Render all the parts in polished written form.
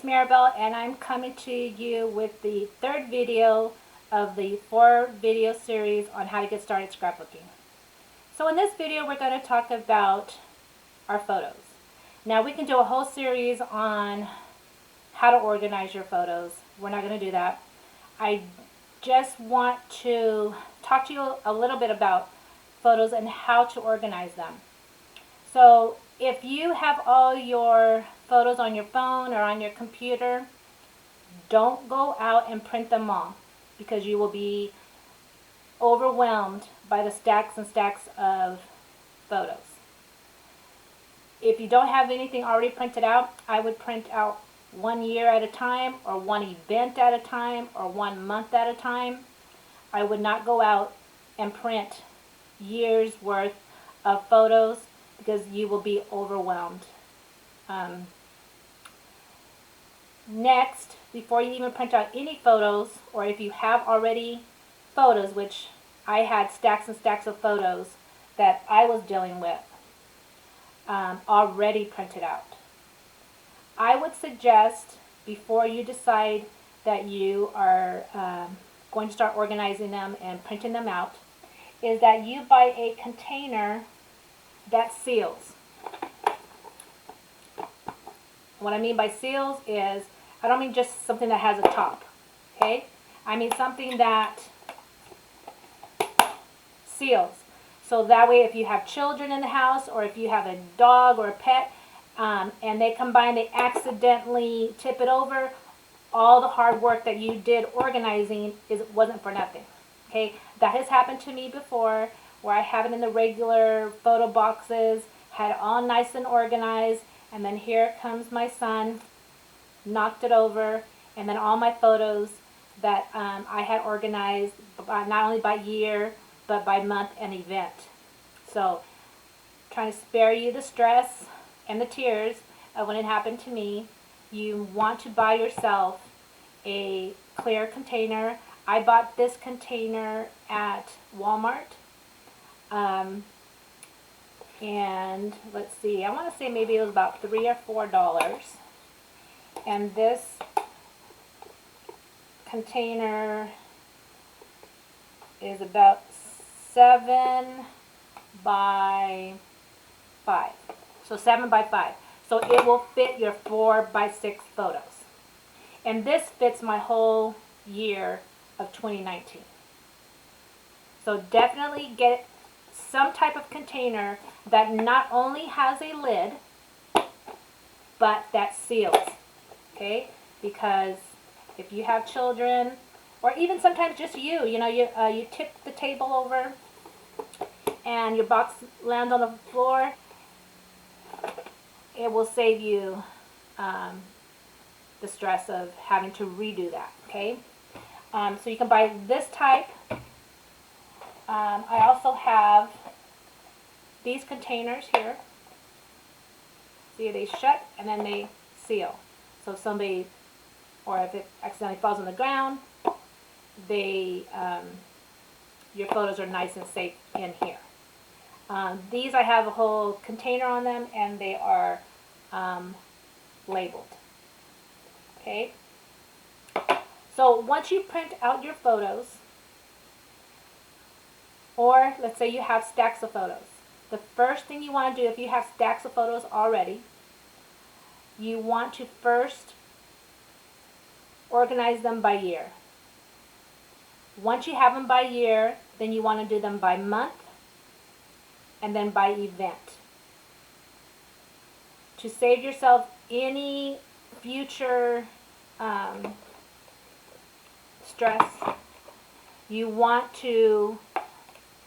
it's Maribelle, and I'm coming to you with the third video of the 4-video series on how to get started scrapbooking. So in this video we're going to talk about our photos. Now we can do a whole series on how to organize your photos. We're not going to do that. I just want to talk to you a little bit about photos and how to organize them. So if you have all your photos on your phone or on your computer, don't go out and print them all because you will be overwhelmed by the stacks and stacks of photos. If you don't have anything already printed out, I would print out 1 year at a time, or 1 event at a time, or 1 month at a time. I would not go out and print years worth of photos because you will be overwhelmed. Next, before you even print out any photos, or if you have already photos, which I had stacks and stacks of photos that I was dealing with already printed out, I would suggest, before you decide that you are going to start organizing them and printing them out, is that you buy a container that seals. What I mean by seals is, I don't mean just something that has a top, okay? I mean something that seals. So that way if you have children in the house, or if you have a dog or a pet, and they come by and they accidentally tip it over, all the hard work that you did organizing wasn't for nothing, okay? That has happened to me before, where I have it in the regular photo boxes, had it all nice and organized, and then here comes my son, knocked it over, and then all my photos that I had organized, not only by year, but by month and event. So, trying to spare you the stress and the tears of when it happened to me, you want to buy yourself a clear container. I bought this container at Walmart. And let's see, I want to say maybe it was about $3 or $4. And this container is about 7 by 5. So 7 by 5. So it will fit your 4 by 6 photos. And this fits my whole year of 2019. So definitely get some type of container that not only has a lid, but that seals, okay? Because if you have children, or even sometimes just you tip the table over and your box lands on the floor, it will save you the stress of having to redo that, okay? So you can buy this type. I also have these containers here. See, they shut and then they seal. So if somebody, or if it accidentally falls on the ground, your photos are nice and safe in here. These, I have a whole container on them, and they are labeled. Okay? So once you print out your photos, or let's say you have stacks of photos, the first thing you want to do, if you have stacks of photos already, you want to first organize them by year. Once you have them by year, then you want to do them by month, and then by event. To save yourself any future stress, you want to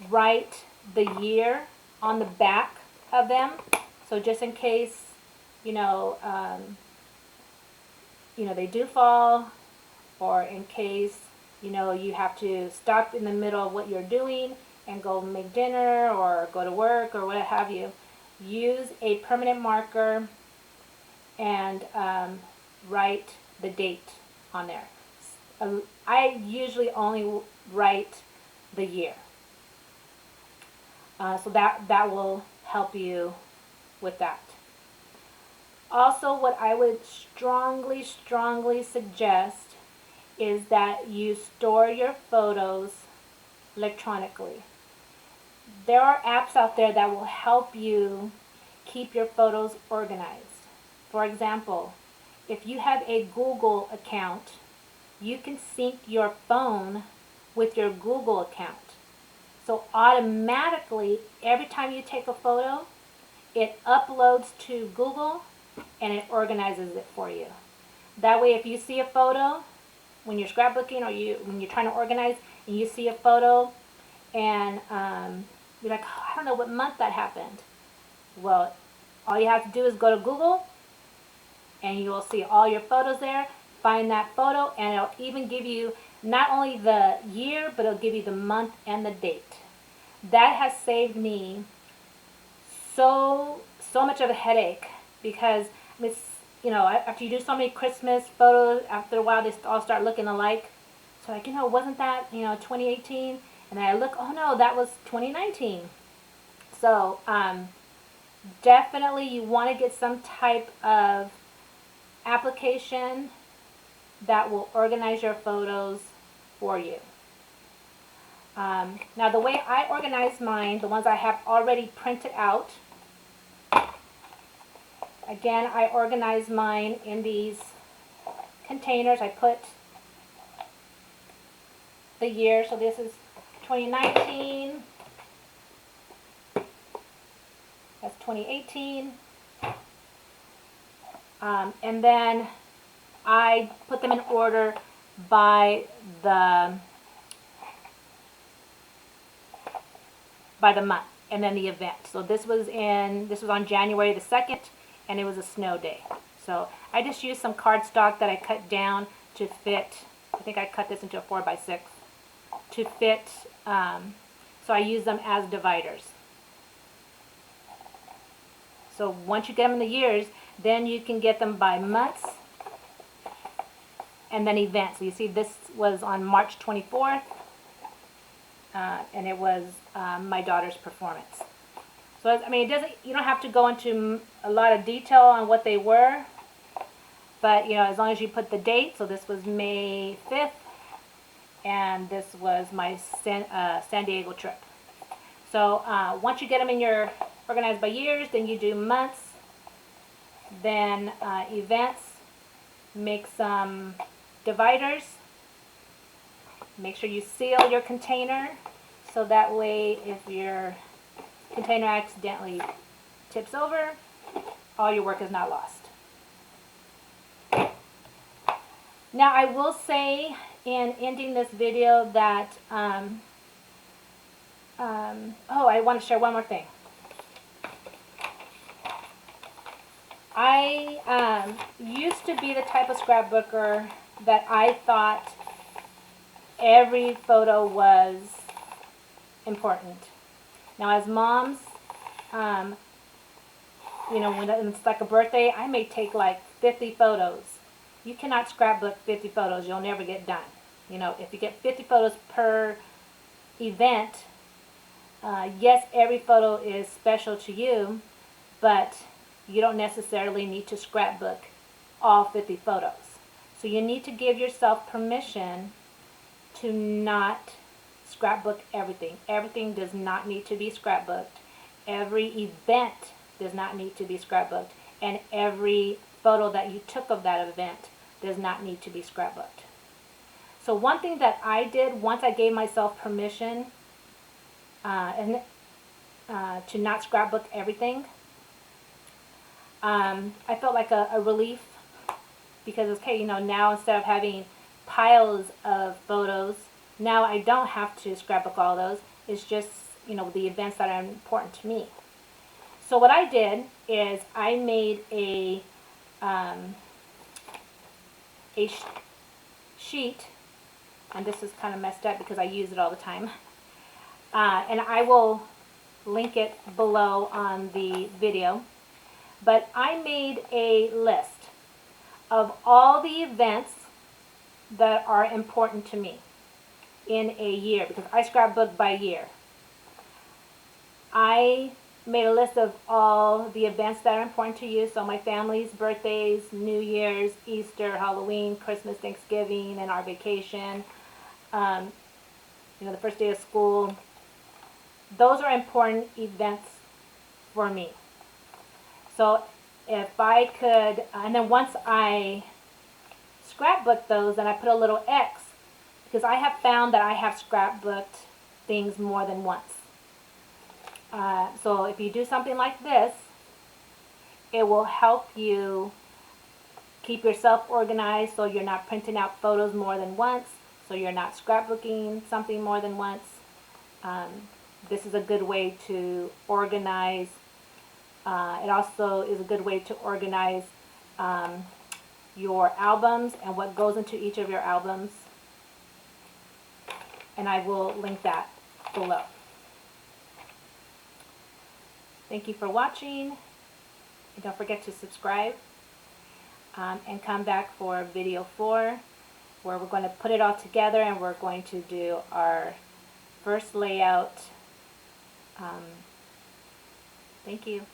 write the year on the back of them. So just in case, they do fall, or in case, you have to stop in the middle of what you're doing and go make dinner or go to work or what have you, use a permanent marker and write the date on there. I usually only write the year. So that will help you with that. Also, what I would strongly, strongly suggest is that you store your photos electronically. There are apps out there that will help you keep your photos organized. For example, if you have a Google account, you can sync your phone with your Google account. So automatically, every time you take a photo, it uploads to Google and it organizes it for you. That way, if you see a photo when you're scrapbooking or when you're trying to organize and you see a photo and you're like, oh, I don't know what month that happened. Well, all you have to do is go to Google and you will see all your photos there. Find that photo and it'll even give you not only the year, but it'll give you the month and the date. That has saved me so much of a headache because it's, after you do so many Christmas photos, after a while they all start looking alike. So like, wasn't that 2018? And then I look, oh no, that was 2019. So definitely you want to get some type of application that will organize your photos for you. Now the way I organize mine, the ones I have already printed out, again, I organize mine in these containers. I put the year, so this is 2019, that's 2018, and then I put them in order by the month and then the event. So this was on January the 2nd and it was a snow day. So I just used some cardstock that I cut down to fit. I think I cut this into a 4x6 to fit, so I use them as dividers. So once you get them in the years, then you can get them by months and then events. So you see this was on March 24th, and it was my daughter's performance. So I mean, you don't have to go into a lot of detail on what they were, but as long as you put the date. So this was May 5th, and this was my San Diego trip. So once you get them in your organized by years, then you do months, then events, make some dividers, make sure you seal your container so that way if your container accidentally tips over, all your work is not lost. Now I will say in ending this video that oh, I want to share one more thing. I used to be the type of scrapbooker that I thought every photo was important. Now as moms, when it's like a birthday, I may take like 50 photos. You cannot scrapbook 50 photos. You'll never get done. If you get 50 photos per event, yes, every photo is special to you, but you don't necessarily need to scrapbook all 50 photos. So you need to give yourself permission to not scrapbook everything. Everything does not need to be scrapbooked. Every event does not need to be scrapbooked. And every photo that you took of that event does not need to be scrapbooked. So one thing that I did once I gave myself permission to not scrapbook everything, I felt like a relief because, okay, now instead of having piles of photos, now I don't have to scrapbook all those. It's just, the events that are important to me. So what I did is I made a sheet, and this is kind of messed up because I use it all the time. And I will link it below on the video. But I made a list of all the events that are important to me in a year, because I scrapbook by year. I made a list of all the events that are important to you. So my family's birthdays, New Year's, Easter, Halloween, Christmas, Thanksgiving, and our vacation. Um, the first day of school. Those are important events for me. So if I could, and then once I scrapbook those, then I put a little X, because I have found that I have scrapbooked things more than once. So if you do something like this, it will help you keep yourself organized, so you're not printing out photos more than once, so you're not scrapbooking something more than once. This is a good way to organize. It also is a good way to organize your albums and what goes into each of your albums. And I will link that below. Thank you for watching. And don't forget to subscribe. And come back for video 4, where we're going to put it all together and we're going to do our first layout. Thank you.